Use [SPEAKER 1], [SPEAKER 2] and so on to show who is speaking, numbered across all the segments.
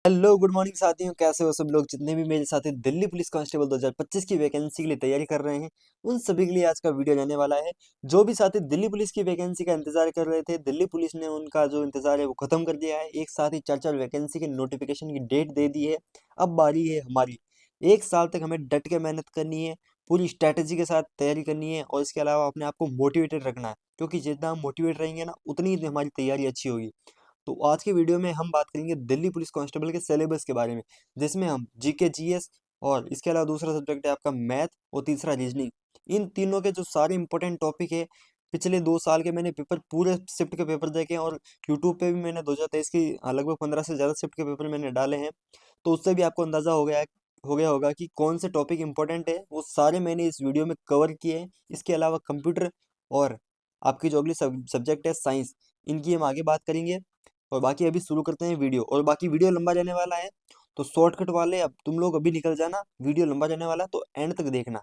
[SPEAKER 1] Hello good morning साथियों, कैसे हो सब लोग। जितने भी मेरे साथी दिल्ली पुलिस कांस्टेबल 2025 की वैकेंसी के लिए तैयारी कर रहे हैं, उन सभी के लिए आज का वीडियो जाने वाला है। जो भी साथी दिल्ली पुलिस की वैकेंसी का इंतजार कर रहे थे, दिल्ली पुलिस ने उनका जो इंतजार है वो खत्म कर दिया है। एक साथ ही चार चार वैकेंसी के नोटिफिकेशन की डेट दे दी है। अब बारी है हमारी। एक साल तक हमें डट के मेहनत करनी है, पूरी स्ट्रैटेजी के साथ तैयारी करनी है, और इसके अलावा अपने आप को मोटिवेटेड रखना है, क्योंकि जितना हम मोटिवेट रहेंगे ना, उतनी ही हमारी तैयारी अच्छी होगी। तो आज के वीडियो में हम बात करेंगे दिल्ली पुलिस कांस्टेबल के सिलेबस के बारे में, जिसमें हम जीके जीएस और इसके अलावा दूसरा सब्जेक्ट है आपका मैथ और तीसरा रीजनिंग। इन तीनों के जो सारे इंपॉर्टेंट टॉपिक है, पिछले 2 साल के मैंने पेपर पूरे शिफ्ट के पेपर देखे हैं, और यूट्यूब पे भी मैंने 2023 की लगभग 15 से ज़्यादा शिफ्ट के पेपर मैंने डाले हैं। तो उससे भी आपको अंदाज़ा हो गया होगा कि कौन से टॉपिक इंपॉर्टेंट है, वो सारे मैंने इस वीडियो में कवर किए हैं। इसके अलावा कंप्यूटर और आपकी जो अगली सब्जेक्ट है साइंस, इनकी हम आगे बात करेंगे। और बाकी अभी शुरू करते हैं वीडियो, और बाकी वीडियो लंबा जाने वाला है, तो शॉर्टकट वाले अब तुम लोग अभी निकल जाना। वीडियो लंबा जाने वाला है तो एंड तक देखना।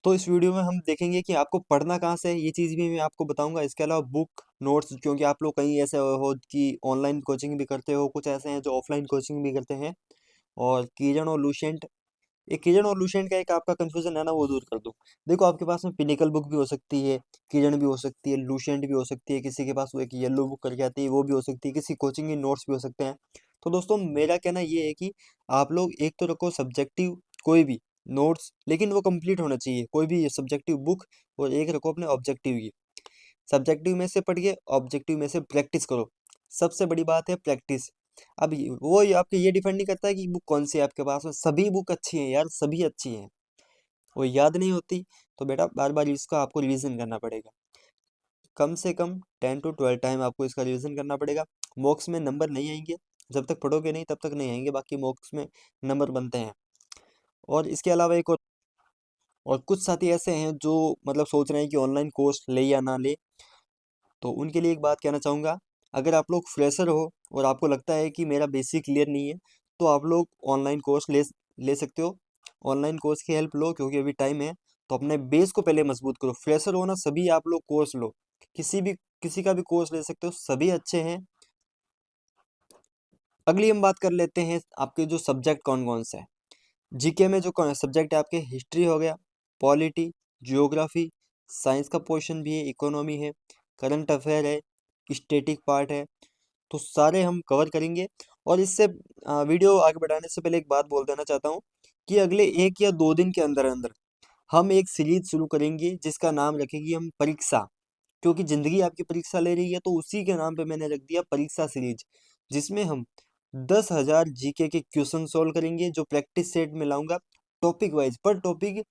[SPEAKER 1] तो इस वीडियो में हम देखेंगे कि आपको पढ़ना कहाँ से है, ये चीज़ भी मैं आपको बताऊंगा। इसके अलावा बुक नोट्स, क्योंकि आप लोग कहीं ऐसे हो कि ऑनलाइन कोचिंग भी करते हो, कुछ ऐसे हैं जो ऑफलाइन कोचिंग भी करते हैं। और कीजन और लूसेंट, एक किजन और लूसेंट का एक आपका कंफ्यूजन है ना, वो दूर कर दो। देखो, आपके पास में पिनिकल बुक भी हो सकती है, किजन भी हो सकती है, लूसेंट भी हो सकती है, किसी के पास वो एक येलो बुक करके आती है वो भी हो सकती है, किसी कोचिंग के नोट्स भी हो सकते हैं। तो दोस्तों, मेरा कहना ये है कि आप लोग एक तो रखो सब्जेक्टिव कोई भी नोट्स, लेकिन वो कंप्लीट होना चाहिए कोई भी सब्जेक्टिव बुक, और एक रखो अपने ऑब्जेक्टिव की। सब्जेक्टिव में से पढ़िए, ऑब्जेक्टिव में से प्रैक्टिस करो। सबसे बड़ी बात है प्रैक्टिस। अब वो आपके ये डिपेंड नहीं करता है कि बुक कौन सी है आपके पास में, सभी बुक अच्छी हैं यार, सभी अच्छी हैं। वो याद नहीं होती, तो बेटा बार बार इसका आपको रिवीजन करना पड़ेगा। कम से कम 10 to 12 टाइम आपको इसका रिवीजन करना पड़ेगा। मॉक्स में नंबर नहीं आएंगे, जब तक पढ़ोगे नहीं तब तक नहीं आएंगे, बाकी मॉक्स में नंबर बनते हैं। और इसके अलावा और कुछ साथी ऐसे हैं जो मतलब सोच रहे हैं कि ऑनलाइन कोर्स ले या ना ले। तो उनके लिए एक बात कहना चाहूँगा, अगर आप लोग फ्रेशर हो और आपको लगता है कि मेरा बेसिक क्लियर नहीं है, तो आप लोग ऑनलाइन कोर्स ले ले सकते हो। ऑनलाइन कोर्स की हेल्प लो, क्योंकि अभी टाइम है। तो अपने बेस को पहले मजबूत करो। फ्रेशर हो ना, सभी आप लोग कोर्स लो, किसी का भी कोर्स ले सकते हो, सभी अच्छे हैं। अगली हम बात कर लेते हैं आपके जो सब्जेक्ट कौन कौन से हैं। जीके में जो सब्जेक्ट है आपके, हिस्ट्री हो गया, पॉलिटी, जियोग्राफी, साइंस का पोर्शन भी है, इकोनॉमी है, करंट अफेयर है, स्टैटिक पार्ट है। तो सारे हम कवर करेंगे। और इससे वीडियो आगे बढ़ाने से पहले एक बात बोल देना चाहता हूँ कि अगले 1 या 2 दिन के अंदर अंदर हम एक सीरीज शुरू करेंगे, जिसका नाम रखेंगे हम परीक्षा। क्योंकि जिंदगी आपकी परीक्षा ले रही है, तो उसी के नाम पे मैंने रख दिया परीक्षा सीरीज, जिसमें हम 10,000 जीके के क्वेश्चन सोल्व करेंगे, जो प्रैक्टिस सेट में लाऊंगा। टॉपिक वाइज पर टॉपिक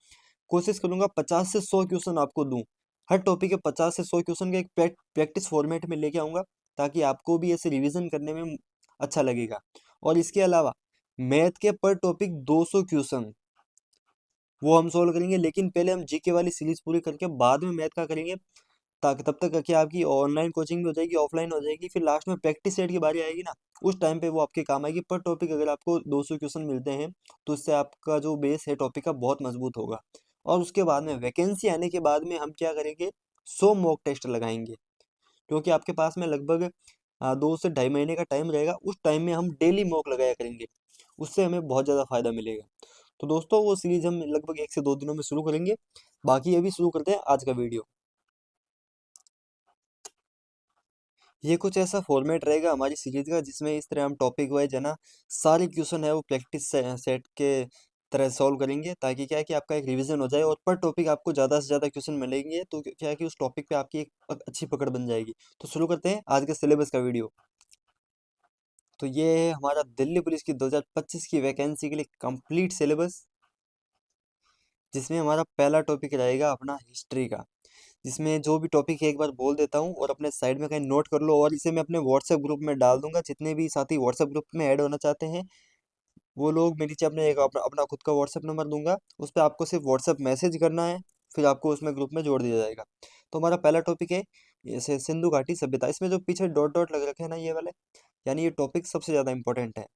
[SPEAKER 1] कोशिश करूंगा 50 से 100 क्वेश्चन आपको दूं। हर टॉपिक के 50 से 100 क्वेश्चन का एक प्रैक्टिस फॉर्मेट में लेके आऊंगा, ताकि आपको भी ऐसे रिवीजन करने में अच्छा लगेगा। और इसके अलावा मैथ के पर टॉपिक 200 क्वेश्चन वो हम सोल्व करेंगे, लेकिन पहले हम जीके वाली सीरीज पूरी करके बाद में मैथ का करेंगे। ताकि तब तक कि आपकी ऑनलाइन कोचिंग भी हो जाएगी, ऑफलाइन हो जाएगी, फिर लास्ट में प्रैक्टिस सेट की बारी आएगी ना, उस टाइम पे वो आपके काम आएगी। पर टॉपिक अगर आपको 200 क्वेश्चन मिलते हैं, तो इससे आपका जो बेस है टॉपिक का बहुत मजबूत होगा। और उसके बाद में वैकेंसी आने के बाद में हम क्या करेंगे, 100 मॉक टेस्ट लगाएंगे। क्योंकि आपके पास में लगभग 2 से ढाई महीने का टाइम रहेगा, उस टाइम में हम डेली मॉक लगाया करेंगे। उससे हमें बहुत ज़्यादा फायदा मिलेगा। तो दोस्तों, वो सीरीज हम लगभग 1 से 2 दिनों में शुरू करेंगे। बाकी अभी शुरू करते हैं आज का वीडियो। ये कुछ ऐसा फॉर्मेट रहेगा हमारी सीरीज का, जिसमें इस तरह हम टॉपिक वाइज है ना, सारे क्वेश्चन है वो प्रैक्टिस सेट के तरह सॉल्व करेंगे, ताकि क्या है कि आपका एक रिवीजन हो जाए, और पर टॉपिक आपको ज़्यादा से ज़्यादा क्वेश्चन मिलेंगे, तो क्या है कि उस टॉपिक पे आपकी एक अच्छी पकड़ बन जाएगी। तो शुरू करते हैं आज के सिलेबस का वीडियो। तो ये है हमारा दिल्ली पुलिस की 2025 की वैकेंसी के लिए कंप्लीट सिलेबस, जिसमें हमारा पहला टॉपिक रहेगा अपना हिस्ट्री का। जिसमें जो भी टॉपिक है एक बार बोल देता हूँ, और अपने साइड में कहीं नोट कर लो, और इसे मैं अपने व्हाट्सएप ग्रुप में डाल दूंगा। जितने भी साथी व्हाट्सएप ग्रुप में ऐड होना चाहते हैं, वो लोग मैं नीचे अपने एक अपना खुद का व्हाट्सएप नंबर दूंगा, उस पर आपको सिर्फ व्हाट्सएप मैसेज करना है, फिर आपको उसमें ग्रुप में जोड़ दिया जाएगा। तो हमारा पहला टॉपिक है जैसे सिंधु घाटी सभ्यता। इसमें जो पीछे डॉट डॉट लग रखे हैं ना, ये वाले, यानी ये टॉपिक सबसे ज़्यादा इंपॉर्टेंट है।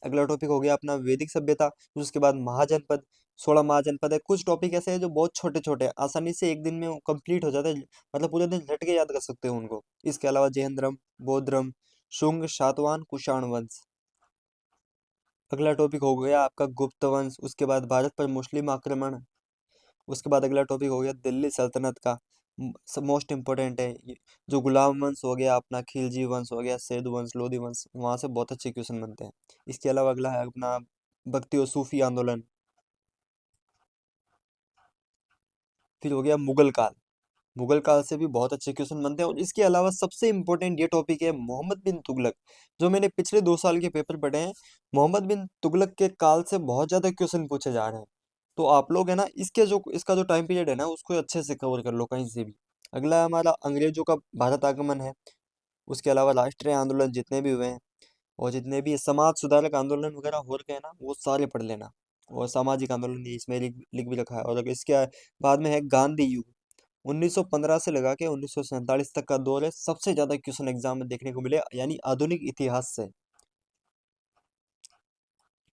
[SPEAKER 1] अगला टॉपिक हो गया अपना वैदिक सभ्यता। फिर उसके बाद महाजनपद, 16 महाजनपद है। कुछ टॉपिक ऐसे हैं जो बहुत छोटे छोटे हैं, आसानी से एक दिन में कंप्लीट हो जाते हैं, मतलब पूरे दिन झट के याद कर सकते हो उनको। इसके अलावा जैन धर्म, बौद्ध धर्म, शुंग, सातवाहन, कुषाण वंश। अगला टॉपिक हो गया आपका गुप्त वंश, उसके बाद भारत पर मुस्लिम आक्रमण, उसके बाद अगला टॉपिक हो गया दिल्ली सल्तनत का, मोस्ट इम्पोर्टेंट है ये, जो गुलाम वंश हो गया अपना, खिलजी वंश हो गया, सेदु वंश, लोधी वंश, वहां से बहुत अच्छे क्वेश्चन बनते हैं। इसके अलावा अगला है अपना भक्ति और सूफी आंदोलन। फिर हो गया मुगल काल, मुगल काल से भी बहुत अच्छे क्वेश्चन बनते हैं। और इसके अलावा सबसे इंपॉर्टेंट ये टॉपिक है मोहम्मद बिन तुगलक, जो मैंने पिछले 2 साल के पेपर पढ़े हैं, मोहम्मद बिन तुगलक के काल से बहुत ज्यादा क्वेश्चन पूछे जा रहे हैं। तो आप लोग है ना इसका जो टाइम पीरियड है ना उसको अच्छे से कवर कर लो कहीं से भी। अगला हमारा अंग्रेजों का भारत आगमन है। उसके अलावा राष्ट्रीय आंदोलन जितने भी हुए हैं, और जितने भी समाज सुधारक आंदोलन वगैरह हो रखे हैं ना, वो सारे पढ़ लेना। और सामाजिक आंदोलन ये इसमें लिख भी रखा है। और अगर इसके बाद में है गांधी युग, 1915 से लगा के 1947 तक का दौर है, सबसे ज्यादा क्वेश्चन एग्जाम में देखने को मिले, यानी आधुनिक इतिहास से।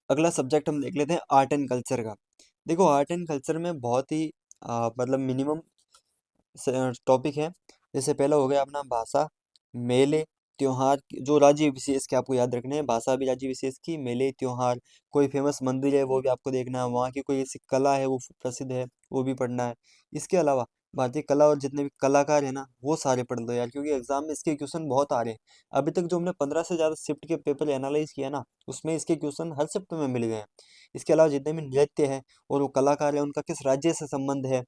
[SPEAKER 1] अगला सब्जेक्ट हम देख लेते हैं आर्ट एंड कल्चर का। देखो आर्ट एंड कल्चर में बहुत ही मतलब मिनिमम टॉपिक है। जैसे पहला हो गया अपना भाषा, मेले, त्योहार, जो राज्य विशेष के आपको याद रखने हैं, भाषा भी राज्य विशेष की, मेले, त्योहार, कोई फेमस मंदिर है वो भी आपको देखना है, वहाँ की कोई ऐसी कला है वो प्रसिद्ध है वो भी पढ़ना है। इसके अलावा भारतीय कला और जितने भी कलाकार है ना वो सारे पढ़ लो यार, क्योंकि एग्जाम में इसके क्वेश्चन बहुत आ रहे हैं। अभी तक जो हमने 15 से ज्यादा शिफ्ट के पेपर एनालाइज किया ना, उसमें इसके क्वेश्चन हर शिफ्ट में मिल गए हैं। इसके अलावा जितने भी नृत्य है और वो कलाकार है उनका किस राज्य से संबंध है,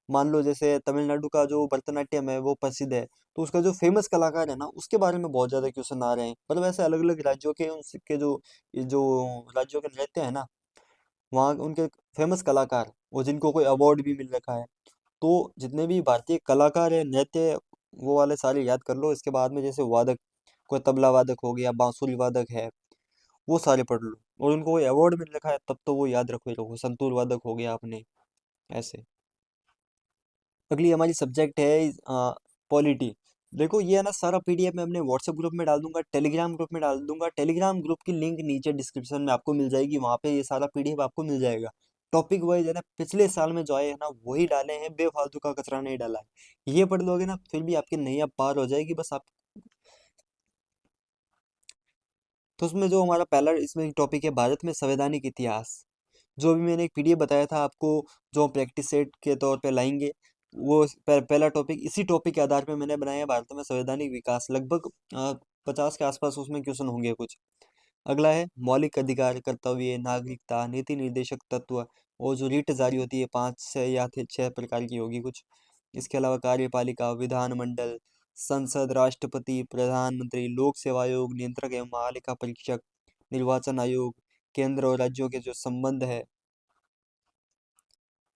[SPEAKER 1] मान लो जैसे तमिलनाडु का जो भरतनाट्यम है वो प्रसिद्ध है, तो उसका जो फेमस कलाकार है ना उसके बारे में बहुत ज्यादा क्वेश्चन आ रहे हैं। मतलब ऐसे अलग अलग राज्यों के उनके जो ये जो राज्यों के नृत्य है ना, वहाँ उनके फेमस कलाकार और जिनको कोई अवार्ड भी मिल रखा है, तो जितने भी भारतीय कलाकार है नृत्य, वो वाले सारे याद कर लो। इसके बाद में जैसे वादक, कोई तबला वादक हो गया, बांसुरी वादक है, वो सारे पढ़ लो। और उनको कोई अवार्ड मिल रखा है तब तो वो याद रखो ही रखो, संतूर वादक हो गया अपने, ऐसे। अगली हमारी सब्जेक्ट है पॉलिटी। देखो ये है ना सारा पीडीएफ मैं अपने व्हाट्सएप ग्रुप में डाल दूंगा, टेलीग्राम ग्रुप में डाल दूंगा। टेलीग्राम ग्रुप की लिंक नीचे डिस्क्रिप्शन में आपको मिल जाएगी, वहां पे ये सारा पीडीएफ आपको मिल जाएगा। टॉपिक वाइज है ना, पिछले साल में जो आए है ना वही डाले हैं, बेफालतू का कचरा नहीं डाला है। ये पढ़ लोगे ना फिर भी आपकी नैया पार हो जाएगी, बस आप। तो उसमें जो हमारा पहला इसमें टॉपिक है भारत में संवैधानिक इतिहास, जो भी मैंने एक पीडीएफ बताया था आपको, जो हम प्रैक्टिस सेट के तौर पे लाएंगे, वो पहला टॉपिक इसी टॉपिक के आधार पे मैंने बनाया है, भारत में संवैधानिक विकास। लगभग 50 के आसपास उसमें क्वेश्चन होंगे कुछ। अगला है मौलिक अधिकार, कर्तव्य, नागरिकता, नीति निर्देशक तत्व, और जो रीट जारी होती है 5 से या 6 प्रकार की होगी कुछ। इसके अलावा कार्यपालिका, विधानमंडल, संसद, राष्ट्रपति, प्रधानमंत्री, लोक सेवा आयोग, नियंत्रक एवं महालेखा परीक्षक, निर्वाचन आयोग, केंद्र और राज्यों के जो संबंध है।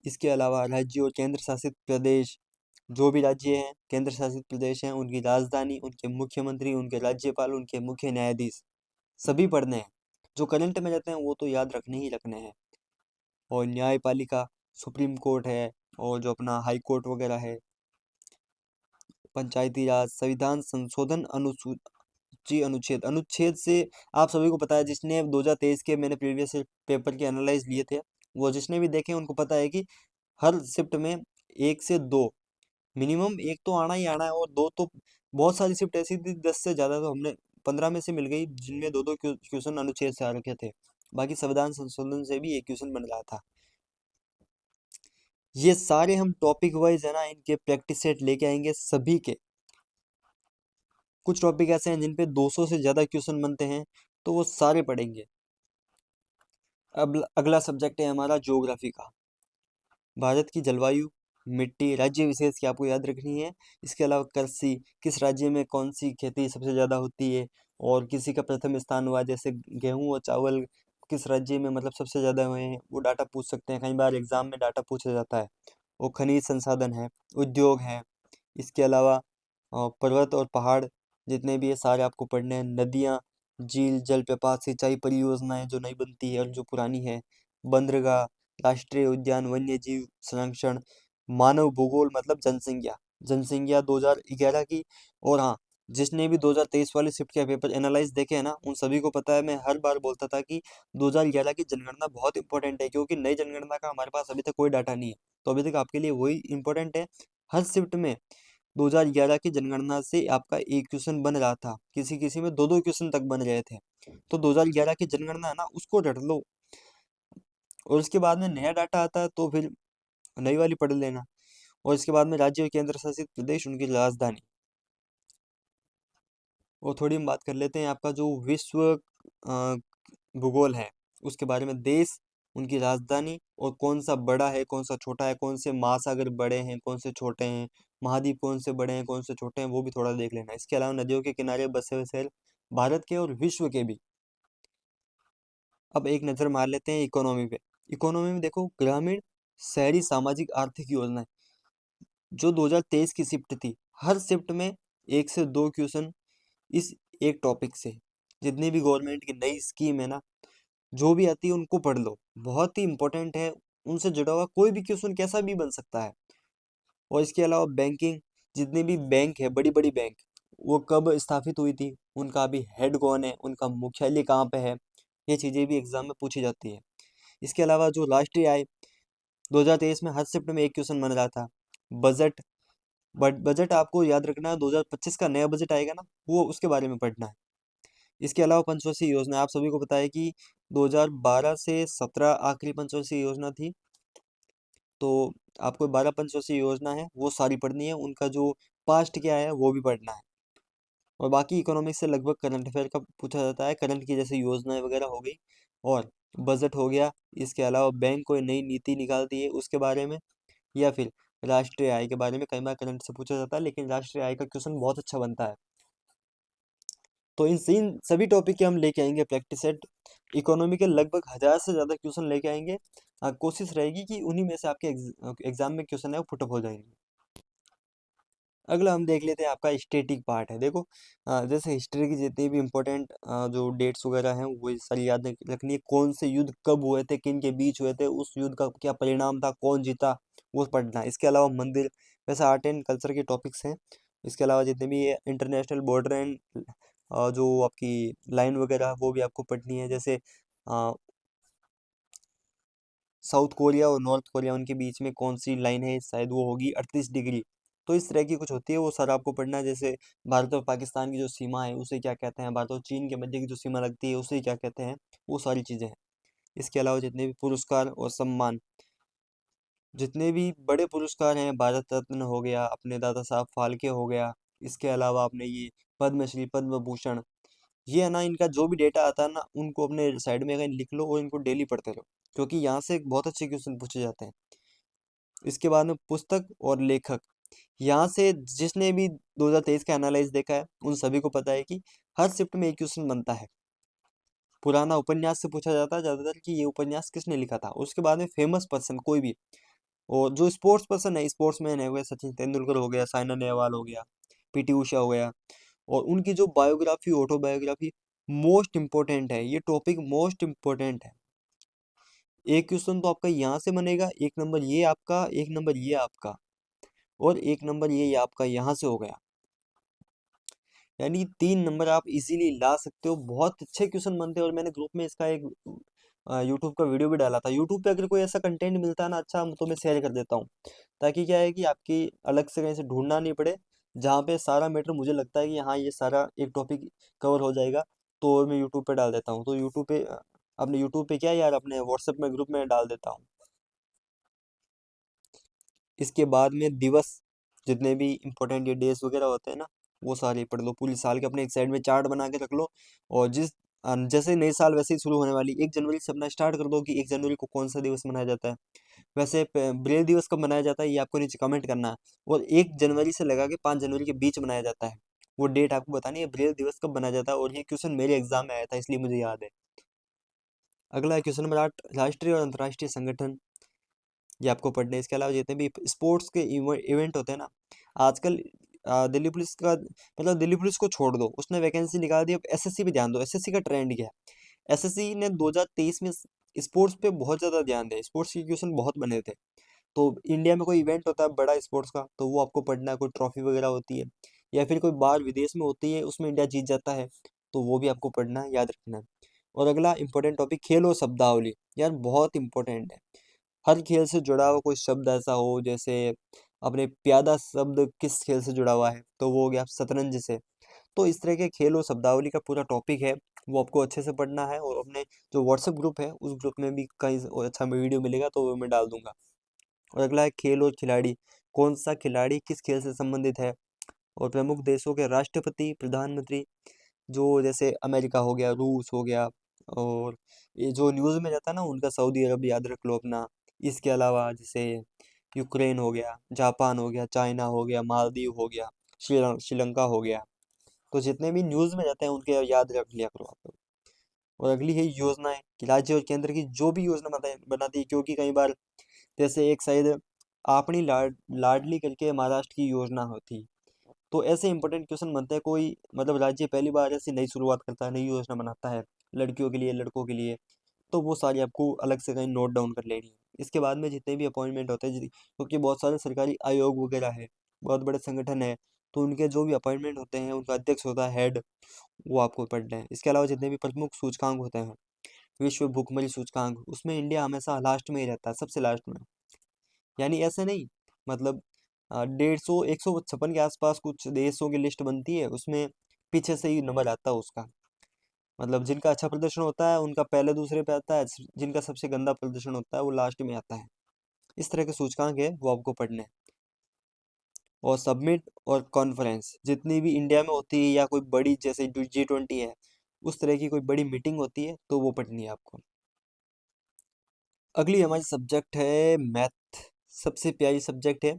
[SPEAKER 1] इसके अलावा राज्य और केंद्र शासित प्रदेश, जो भी राज्य हैं केंद्र शासित प्रदेश हैं, उनकी राजधानी, उनके मुख्यमंत्री, उनके राज्यपाल, उनके मुख्य न्यायाधीश, सभी पढ़ने हैं। जो करंट में रहते हैं वो तो याद रखने ही रखने हैं। और न्यायपालिका, सुप्रीम कोर्ट है, और जो अपना हाई कोर्ट वगैरह है, पंचायती राज, संविधान संशोधन अनुच्छेद अनुच्छेद से आप सभी को पता है, जिसने 2023 के मैंने प्रीवियस पेपर के एनालाइज लिए थे, वो जिसने भी देखे उनको पता है कि हर शिफ्ट में 1 से 2, मिनिमम एक तो आना ही आना है, और दो तो बहुत सारी शिफ्ट ऐसी थी 10 से ज्यादा तो हमने 15 में से मिल गई जिनमें दो दो क्वेश्चन अनुच्छेद से आ रखे थे। बाकी संविधान संशोधन से भी एक क्वेश्चन बन रहा था। ये सारे हम टॉपिक वाइज है ना इनके प्रैक्टिस सेट लेके आएंगे सभी के। कुछ टॉपिक ऐसे हैं जिन पे 200 से ज्यादा क्वेश्चन बनते हैं, तो वो सारे पढ़ेंगे। अब अगला सब्जेक्ट है हमारा ज्योग्राफी का। भारत की जलवायु, मिट्टी, राज्य विशेष की आपको याद रखनी है। इसके अलावा कृषि, किस राज्य में कौन सी खेती सबसे ज्यादा होती है, और किसी का प्रथम स्थान हुआ जैसे गेहूं और चावल किस राज्य में मतलब सबसे ज्यादा हुए हैं, वो डाटा पूछ सकते हैं, कई बार एग्जाम में डाटा पूछा जाता है। और खनिज संसाधन है, उद्योग है। इसके अलावा पर्वत और पहाड़ जितने भी है सारे आपको पढ़ने हैं। नदियाँ, झील, जलप्रपात, सिंचाई परियोजनाएं जो नई बनती है और जो पुरानी है, बंदरगाह, राष्ट्रीय उद्यान, वन्य जीव संरक्षण, मानव भूगोल मतलब जनसंख्या, जनसंख्या 2011 की। और हाँ, जिसने भी 2023 वाले शिफ्ट के पेपर एनालाइज देखे हैं ना उन सभी को पता है, मैं हर बार बोलता था कि 2011 की जनगणना बहुत इंपॉर्टेंट है, क्योंकि नई जनगणना का हमारे पास अभी तक कोई डाटा नहीं है। तो अभी तक आपके लिए वही इंपॉर्टेंट है। हर शिफ्ट में 2011 की जनगणना से आपका एक क्वेश्चन बन रहा था, किसी किसी में दो दो क्वेश्चन तक बन रहे थे। तो 2011 की जनगणना है ना, उसको रट लो, और उसके बाद में नया डाटा आता है तो फिर नई वाली पढ़ लेना। और इसके बाद में राज्य और केंद्र शासित प्रदेश, उनकी राजधानी। और थोड़ी हम बात कर लेते हैं आपका जो विश्व भूगोल है उसके बारे में। देश, उनकी राजधानी, और कौन सा बड़ा है कौन सा छोटा है, कौन से महासागर बड़े हैं कौन से छोटे हैं, महाद्वीप कौन से बड़े हैं कौन से छोटे हैं, वो भी थोड़ा देख लेना। इसके अलावा नदियों के किनारे बसे हुए शहर भारत के और विश्व के भी। अब एक नजर मार लेते हैं इकोनॉमी पे। इकोनॉमी में देखो, ग्रामीण शहरी सामाजिक आर्थिक योजनाएं, जो 2023 की शिफ्ट थी, हर शिफ्ट में एक से दो क्वेश्चन इस एक टॉपिक से। जितनी भी गवर्नमेंट की नई स्कीम है ना, जो भी आती है उनको पढ़ लो, बहुत ही इंपॉर्टेंट है। उनसे जुड़ा हुआ कोई भी क्वेश्चन कैसा भी बन सकता है। और इसके अलावा बैंकिंग, जितने भी बैंक है, बड़ी बड़ी बैंक, वो कब स्थापित हुई थी, उनका अभी हेड कौन है, उनका मुख्यालय कहाँ पे है, ये चीजें भी एग्जाम में पूछी जाती है। इसके अलावा जो राष्ट्रीय आय, 2023 में हर शिफ्ट में एक क्वेश्चन बन रहा था। बजट, बजट आपको याद रखना है, 2025 का नया बजट आएगा ना, वो उसके बारे में पढ़ना है। इसके अलावा पंचवर्षीय योजना, आप सभी को पता है कि 2012 से 17 आखिरी पंचवर्षीय योजना थी। तो आपको 12 पंचवर्षीय योजना है वो सारी पढ़नी है, उनका जो पास्ट क्या है वो भी पढ़ना है। और बाकी इकोनॉमिक्स से लगभग करंट अफेयर का पूछा जाता है, करंट की जैसे योजनाएं वगैरह हो गई, और बजट हो गया। इसके अलावा बैंक कोई नई नीति निकालती है उसके बारे में, या फिर राष्ट्रीय आय के बारे में कई बार करंट से पूछा जाता है, लेकिन राष्ट्रीय आय का क्वेश्चन बहुत अच्छा बनता है। तो इन सभी टॉपिक के हम लेके आएंगे प्रैक्टिस सेट। इकोनॉमी के लगभग 1000 से ज़्यादा क्वेश्चन लेके आएंगे। कोशिश रहेगी कि उन्हीं में से आपके एग्जाम में क्वेश्चन है वो पुटअप हो जाएंगे। अगला हम देख लेते हैं आपका स्टैटिक पार्ट है। देखो, जैसे हिस्ट्री की जितनी भी इम्पोर्टेंट जो डेट्स वगैरह हैं वो सारी याद रखनी है। कौन से युद्ध कब हुए थे, किन के बीच हुए थे, उस युद्ध का क्या परिणाम था, कौन जीता, वो पढ़ना है। इसके अलावा मंदिर, वैसे आर्ट एंड कल्चर के टॉपिक्स हैं। इसके अलावा जितने भी इंटरनेशनल बॉर्डर एंड जो आपकी लाइन वगैरह वो भी आपको पढ़नी है। जैसे साउथ कोरिया और नॉर्थ कोरिया, उनके बीच में कौन सी लाइन है, शायद वो होगी 38 डिग्री। तो इस तरह की कुछ होती है, वो सारा आपको पढ़ना है। जैसे भारत और पाकिस्तान की जो सीमा है उसे क्या कहते हैं, भारत और चीन के मध्य की जो सीमा लगती है उसे क्या कहते हैं, वो सारी चीज़ें हैं। इसके अलावा जितने भी पुरस्कार और सम्मान, जितने भी बड़े पुरस्कार हैं, भारत रत्न हो गया, अपने दादा साहब फाल्के हो गया, इसके अलावा आपने ये पद्मश्री, पद्म भूषण, ये है ना, इनका जो भी डेटा आता है ना, उनको अपने साइड में कहीं लिख लो और इनको डेली पढ़ते रहो, क्योंकि यहाँ से बहुत अच्छे क्वेश्चन पूछे जाते हैं। इसके बाद में पुस्तक और लेखक, यहाँ से जिसने भी 2023 का एनालाइज देखा है उन सभी को पता है कि हर शिफ्ट में एक क्वेश्चन बनता है। पुराना उपन्यास से पूछा जाता है ज्यादातर कि ये उपन्यास किसने लिखा था। उसके बाद में फेमस पर्सन कोई भी, और जो स्पोर्ट्स पर्सन है, स्पोर्ट्स मैन है, हुए सचिन तेंदुलकर हो गया, साइना नेहवाल हो गया, पीटी उषा हो गया, और उनकी जो बायोग्राफी, ऑटोबायोग्राफी, मोस्ट इम्पोर्टेंट है। ये टॉपिक मोस्ट इम्पोर्टेंट है। एक क्वेश्चन तो आपका यहाँ से बनेगा, एक नंबर ये आपका, एक नंबर ये आपका, और एक नंबर ये आपका यहाँ से हो गया। यानी 3 नंबर आप इजीली ला सकते हो। बहुत अच्छे क्वेश्चन बनते हैं, और मैंने ग्रुप में इसका एक यूट्यूब का वीडियो भी डाला था। यूट्यूब पे अगर कोई ऐसा कंटेंट मिलता है ना अच्छा, तो मैं शेयर कर देता हूँ, ताकि क्या है कि आपकी अलग से कहीं से ढूंढना नहीं पड़े। जहाँ पे सारा मैटर मुझे लगता है कि हाँ ये सारा एक टॉपिक कवर हो जाएगा, तो मैं यूट्यूब पे डाल देता हूँ। तो यूट्यूब पे अपने यूट्यूब पे क्या यार, अपने व्हाट्सएप में ग्रुप में डाल देता हूँ। इसके बाद में दिवस, जितने भी इम्पोर्टेंट ये डेज वगैरह होते हैं ना, वो सारे पढ़ लो। पूरी साल के अपने एक साइड में चार्ट बना के रख लो। और जैसे नए साल वैसे ही शुरू होने वाली, 1 जनवरी से अपना स्टार्ट कर दो कि 1 जनवरी को कौन सा दिवस मनाया जाता है। वैसे ब्रेल दिवस कब मनाया जाता है ये आपको नीचे कमेंट करना है। और 1 जनवरी से लगा के 5 जनवरी के बीच मनाया जाता है, वो डेट आपको बतानी है, ब्रेल दिवस कब मनाया जाता है। और ये क्वेश्चन मेरे एग्जाम में आया था, इसलिए मुझे याद है। अगला है क्वेश्चन नंबर 8, राष्ट्रीय और अंतर्राष्ट्रीय संगठन, ये आपको पढ़ने हैं। इसके अलावा जितने भी स्पोर्ट्स के इवेंट होते हैं ना, आजकल दिल्ली पुलिस का, मतलब दिल्ली पुलिस को छोड़ दो, उसने वैकेंसी निकाल दी। अब एसएससी पे ध्यान दो, एसएससी का ट्रेंड क्या है। एसएससी ने 2023 में स्पोर्ट्स पे बहुत ज़्यादा ध्यान दिया, स्पोर्ट्स के क्वेश्चन बहुत बने थे। तो इंडिया में कोई इवेंट होता है बड़ा स्पोर्ट्स का, तो वो आपको पढ़ना है। कोई ट्रॉफी वगैरह होती है, या फिर कोई बाहर विदेश में होती है, उसमें इंडिया जीत जाता है, तो वो भी आपको पढ़ना है, याद रखना है। और अगला इंपॉर्टेंट टॉपिक, खेल और शब्दावली, यार बहुत इंपॉर्टेंट है। हर खेल से जुड़ा हुआ कोई शब्द ऐसा हो, जैसे अपने प्यादा शब्द किस खेल से जुड़ा हुआ है, तो वो हो गया शतरंज से। तो इस तरह के खेल और शब्दावली का पूरा टॉपिक है, वो आपको अच्छे से पढ़ना है, और अपने जो व्हाट्सएप ग्रुप है उस ग्रुप में भी कहीं अच्छा वीडियो मिलेगा तो वो मैं डाल दूंगा। और अगला है खेल और खिलाड़ी, कौन सा खिलाड़ी किस खेल से संबंधित है। और प्रमुख देशों के राष्ट्रपति, प्रधानमंत्री, जो जैसे अमेरिका हो गया, रूस हो गया, और ये जो न्यूज़ में जाता है ना उनका सऊदी अरब याद रख लो अपना। इसके अलावा जैसे यूक्रेन हो गया, जापान हो गया, चाइना हो गया, मालदीव हो गया, श्रीलंका हो गया। तो जितने भी न्यूज़ में जाते हैं उनके याद रख लिया करो आप लोग। और अगली है योजनाएं, कि राज्य और केंद्र की जो भी योजना बनाती है, क्योंकि कई बार जैसे एक शायद अपनी लाडली करके महाराष्ट्र की योजना होती, तो ऐसे इंपॉर्टेंट क्वेश्चन बनते हैं। कोई मतलब राज्य पहली बार ऐसी नई शुरुआत करता है, नई योजना बनाता है लड़कियों के लिए, लड़कों के लिए, तो वो सारी आपको अलग से कहीं नोट डाउन कर लेनी है। इसके बाद में जितने भी अपॉइंटमेंट होते हैं, क्योंकि बहुत सारे सरकारी आयोग वगैरह है, बहुत बड़े संगठन है, तो उनके जो भी अपॉइंटमेंट होते हैं, उनका अध्यक्ष होता है, हेड, वो आपको पढ़ने हैं। इसके अलावा जितने भी प्रमुख सूचकांक होते हैं, विश्व भुखमरी सूचकांक, उसमें इंडिया हमेशा लास्ट में ही रहता है, सबसे लास्ट में। यानी ऐसे नहीं, मतलब 150 156 के आसपास कुछ देशों की लिस्ट बनती है, उसमें पीछे से ही नंबर आता है उसका। मतलब जिनका अच्छा प्रदर्शन होता है उनका पहले दूसरे पे आता है, जिनका सबसे गंदा प्रदर्शन होता है वो लास्ट में आता है। इस तरह के सूचकांक है, वो आपको पढ़ने हैं। और सबमिट और कॉन्फ्रेंस जितनी भी इंडिया में होती है, या कोई बड़ी जैसे G20 है, उस तरह की कोई बड़ी मीटिंग होती है, तो वो पढ़नी है आपको। अगली हमारी सब्जेक्ट है मैथ, सबसे प्यारी सब्जेक्ट है,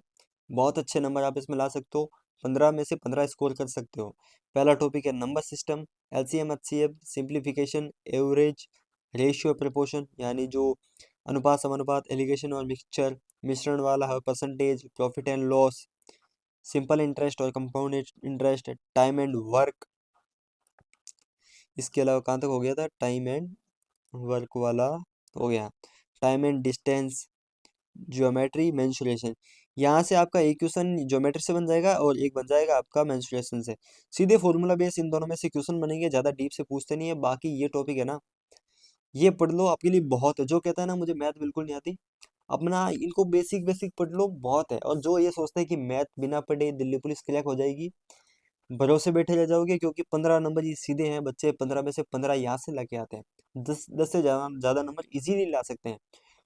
[SPEAKER 1] बहुत अच्छे नंबर आप इसमें ला सकते हो, 15 में से 15 स्कोर कर सकते हो। पहला टॉपिक है number system, LCM, HCF, simplification, average, ratio, proportion, यानी जो अनुपात, समानुपात, एलिगेशन और मिक्सचर, मिश्रण वाला है, percentage, profit and loss, simple interest और compound interest, time and work. इसके अलावा कहाँ तक हो गया था, टाइम एंड वर्क वाला हो गया, time and distance, geometry, mensuration. यहाँ से आपका एक क्वेश्चन ज्योमेट्री से बन जाएगा और एक बन जाएगा आपका मेंसुरेशन से। सीधे फॉर्मूला बेस इन दोनों में से क्वेश्चन बनेंगे, ज़्यादा डीप से पूछते नहीं है। बाकी ये टॉपिक है ना, ये पढ़ लो, आपके लिए बहुत है। जो कहता है ना मुझे मैथ बिल्कुल नहीं आती, अपना इनको बेसिक बेसिक पढ़ लो, बहुत है। और जो ये सोचते हैं कि मैथ बिना पढ़े दिल्ली पुलिस क्रैक हो जाएगी, भरोसे बैठे रह जाओगे, क्योंकि 15 नंबर ये सीधे हैं, बच्चे 15 में से 15 यहाँ से लाके आते हैं। 10 से ज़्यादा ज़्यादा नंबर इजीली ला सकते हैं।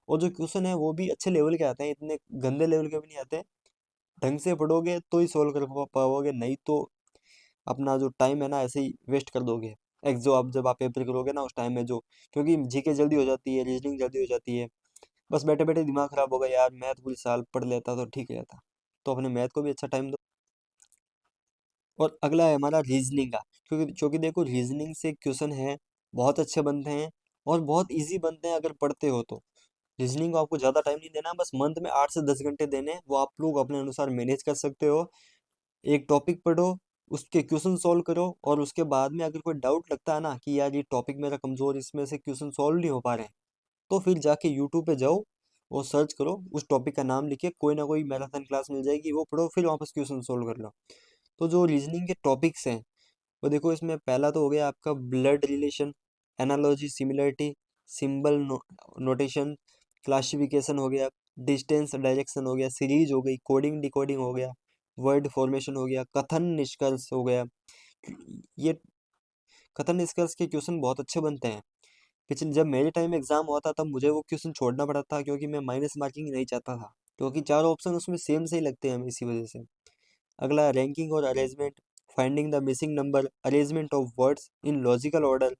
[SPEAKER 1] और जो क्वेश्चन है वो भी अच्छे लेवल के आते हैं, इतने गंदे लेवल के भी नहीं आते। ढंग से पढ़ोगे तो ही सोल्व कर पाओगे, नहीं तो अपना जो टाइम है ना ऐसे ही वेस्ट कर दोगे। एक जो आप जब आप पेपर करोगे ना उस टाइम में जो, क्योंकि जीके जल्दी हो जाती है, रीजनिंग जल्दी हो जाती है, बस बैठे बैठे दिमाग खराब होगा, यार मैथ पूरी साल पढ़ लेता तो ठीक रहता। तो अपने मैथ को भी अच्छा टाइम दो। और अगला है हमारा रीजनिंग का, क्योंकि देखो रीजनिंग से क्वेश्चन है बहुत अच्छे बनते हैं, और बहुत इजी बनते हैं अगर पढ़ते हो तो। रीजनिंग को आपको ज़्यादा टाइम नहीं देना, बस मंथ में 8 से 10 घंटे देने हैं, वो आप लोग अपने अनुसार मैनेज कर सकते हो। एक टॉपिक पढ़ो, उसके क्वेश्चन सॉल्व करो, और उसके बाद में अगर कोई डाउट लगता है ना कि यार ये टॉपिक मेरा कमज़ोर, इसमें से क्वेश्चन सॉल्व नहीं हो पा रहे हैं, तो फिर जाके यूट्यूब पे जाओ और सर्च करो, उस टॉपिक का नाम लिखे, कोई ना कोई मैराथन क्लास मिल जाएगी, वो पढ़ो, फिर वापस क्वेश्चन सॉल्व कर लो। तो जो रीजनिंग के टॉपिक्स हैं, वो देखो, इसमें पहला तो हो गया आपका blood relation, analogy, similarity, symbol notation, classification हो गया, डिस्टेंस डायरेक्शन हो गया, सीरीज हो गई, कोडिंग डिकोडिंग हो गया, वर्ड फॉर्मेशन हो गया, कथन निष्कर्ष हो गया। ये कथन निष्कर्ष के क्वेश्चन बहुत अच्छे बनते हैं। पिछले जब मेरे टाइम में एग्जाम हुआ था तब मुझे वो क्वेश्चन छोड़ना पड़ा था, क्योंकि मैं माइनस मार्किंग नहीं चाहता था, क्योंकि चारों ऑप्शन उसमें सेम से ही लगते हैं हमें, इसी वजह से। अगला रैंकिंग और arrangement, finding the missing number, arrangement of words in logical order.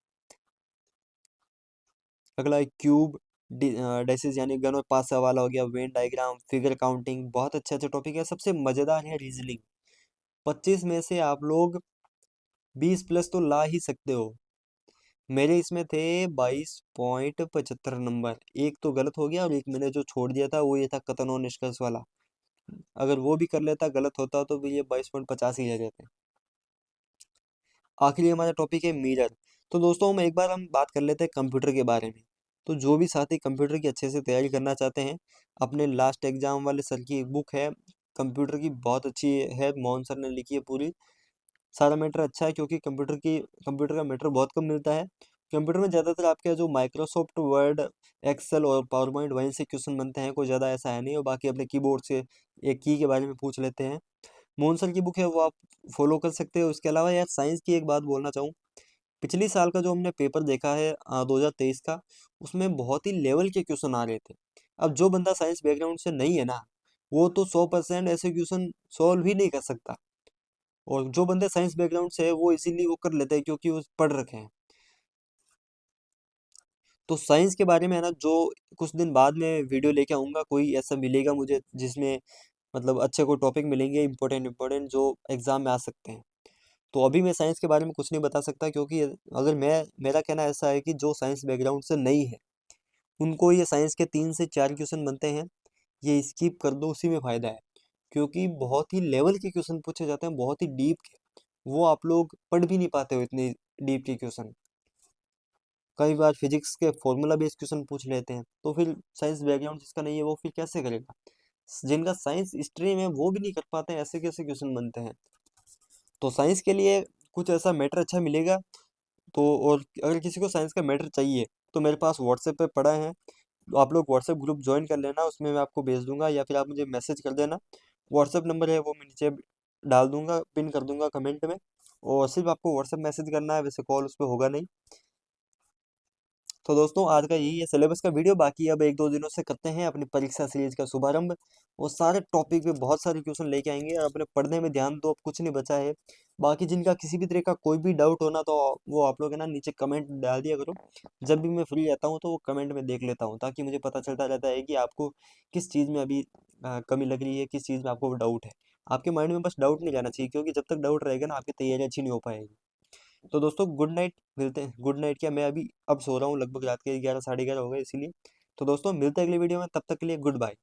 [SPEAKER 1] अगला है क्यूब डेसिस, यानी घन और पासा वाला हो गया, वेन डायग्राम, फिगर काउंटिंग, बहुत अच्छे अच्छे टॉपिक है। सबसे मजेदार है रीजनिंग, 25 में से आप लोग 20 प्लस तो ला ही सकते हो। मेरे इसमें थे 22.75 नंबर, एक तो गलत हो गया, और एक मैंने जो छोड़ दिया था वो ये था कथन और निष्कर्ष वाला। अगर वो भी कर लेता, गलत होता, तो भी ये 22.50 ही रह जाते। आखिरी हमारा टॉपिक है मिरर। तो दोस्तों हम बात कर लेते हैं कंप्यूटर के बारे में। तो जो भी साथी कंप्यूटर की अच्छे से तैयारी करना चाहते हैं, अपने लास्ट एग्जाम वाले सर की एक बुक है कंप्यूटर की, बहुत अच्छी है, मोहन सर ने लिखी है पूरी। सारा मैटर अच्छा है, क्योंकि कंप्यूटर का मैटर बहुत कम मिलता है, कंप्यूटर में ज़्यादातर आपके जो माइक्रोसॉफ्ट वर्ड, एक्सेल और पावर पॉइंट वहीं से क्वेश्चन बनते हैं, कोई ज़्यादा ऐसा है नहीं, और बाकी अपने कीबोर्ड से एक की के बारे में पूछ लेते हैं। मोहन सर की बुक है वो आप फॉलो कर सकते हो। उसके अलावा यार साइंस की एक बात बोलना चाहूँ, पिछली साल का जो हमने पेपर देखा है 2023 का, उसमें बहुत ही लेवल के क्वेश्चन आ रहे थे। अब जो बंदा साइंस बैकग्राउंड से नहीं है ना, वो तो 100% ऐसे क्वेश्चन सॉल्व ही नहीं कर सकता, और जो बंदे साइंस बैकग्राउंड से है वो इजीली वो कर लेते हैं क्योंकि वो पढ़ रखे हैं। तो साइंस के बारे में है ना, जो कुछ दिन बाद में वीडियो लेके आऊँगा, कोई ऐसा मिलेगा मुझे जिसमें मतलब अच्छे कोई टॉपिक मिलेंगे इंपॉर्टेंट इंपॉर्टेंट जो एग्जाम में आ सकते हैं। तो अभी मैं साइंस के बारे में कुछ नहीं बता सकता, क्योंकि अगर मेरा कहना ऐसा है कि जो साइंस बैकग्राउंड से नहीं है, उनको ये साइंस के 3 से 4 क्वेश्चन बनते हैं, ये स्किप कर दो, उसी में फ़ायदा है। क्योंकि बहुत ही लेवल के क्वेश्चन पूछे जाते हैं, बहुत ही डीप के, वो आप लोग पढ़ भी नहीं पाते हो इतने डीप के क्वेश्चन। कई बार फिजिक्स के फॉर्मूला बेस्ड क्वेश्चन पूछ लेते हैं, तो फिर साइंस बैकग्राउंड जिसका नहीं है वो फिर कैसे करेगा। जिनका साइंस स्ट्रीम है वो भी नहीं कर पाते हैं, ऐसे कैसे क्वेश्चन बनते हैं। तो साइंस के लिए कुछ ऐसा मैटर अच्छा मिलेगा। तो और अगर किसी को साइंस का मैटर चाहिए, तो मेरे पास व्हाट्सएप पे पड़ा है, तो आप लोग व्हाट्सएप ग्रुप ज्वाइन कर लेना, उसमें मैं आपको भेज दूंगा, या फिर आप मुझे मैसेज कर देना। व्हाट्सएप नंबर है वो मैं नीचे डाल दूंगा, पिन कर दूंगा कमेंट में, और सिर्फ आपको व्हाट्सएप मैसेज करना है, वैसे कॉल उस पर होगा नहीं। तो दोस्तों आज का यही है सिलेबस का वीडियो। बाकी अब 1-2 दिनों से करते हैं अपनी परीक्षा सीरीज का शुभारंभ, और सारे टॉपिक पे बहुत सारे क्वेश्चन लेके आएंगे, और अपने पढ़ने में ध्यान दो, अब कुछ नहीं बचा है। बाकी जिनका किसी भी तरह का कोई भी डाउट होना, तो वो आप लोग है ना नीचे कमेंट डाल दिया करो। जब भी मैं फ्री रहता हूँ तो वो कमेंट में देख लेता हूँ, ताकि मुझे पता चलता रहता है कि आपको किस चीज़ में अभी कमी लग रही है, किस चीज़ में आपको डाउट है। आपके माइंड में बस डाउट नहीं रहना चाहिए, क्योंकि जब तक डाउट रहेगा ना, आपकी तैयारी अच्छी नहीं हो पाएगी। तो दोस्तों गुड नाइट, मिलते हैं। गुड नाइट क्या, मैं अभी अब सो रहा हूँ, लगभग रात के 11 साढ़े 11 हो गए इसीलिए। तो दोस्तों मिलते हैं अगली वीडियो में, तब तक के लिए गुड बाय।